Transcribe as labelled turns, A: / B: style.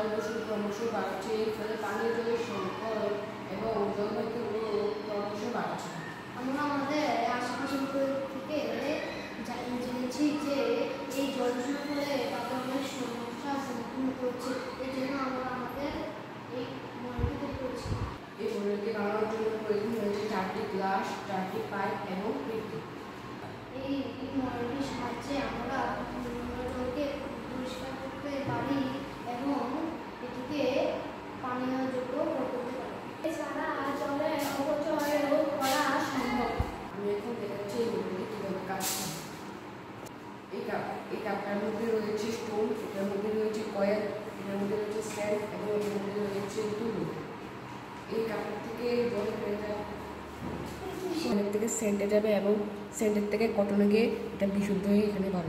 A: জলদূষণ ক্রমশ বাড়ছে, এর ফলে পানীয় জলের সংকট এবং জলবায়ু ক্রমশ বাড়ছে।
B: আমরা আমাদের আশেপাশের থেকে জেনেছি যে এই জল দূষণের ফলে তাদের অনেক সমস্যার সম্মুখীন করছে। এই জন্য আমরা আমাদের এই মডেলটি তৈরি করেছি।
A: এই মডেলটি বানানোর জন্য প্রয়োজন হয়েছে 4টি গ্লাস, 4টি পাইপ এবং বিদ্যুৎ।
B: এই মডেলটির সাহায্যে আমরা জলকে পরিষ্কার করতে পারি এবং এটিকে পানীয়যোগ্য করতে পারি। এছাড়া জলের অপচয় রোধ করা সম্ভব।
A: আমি এখন দেখাচ্ছি এই মডেলটি কীভাবে কাজ করে। এই কাপটার মধ্যে রয়েছে স্টোন, এটার মধ্যে রয়েছে কয়েল, এটার মধ্যে রয়েছে স্যান্ড এবং এটার মধ্যে রয়েছে তুলো। এই কাপড় থেকে জল হয়ে যাবে, স্যান্ডের থেকে স্যান্ডে যাবে এবং স্যান্ডের থেকে কটনে গিয়ে এটা বিশুদ্ধ হয়ে এখানে পাবে।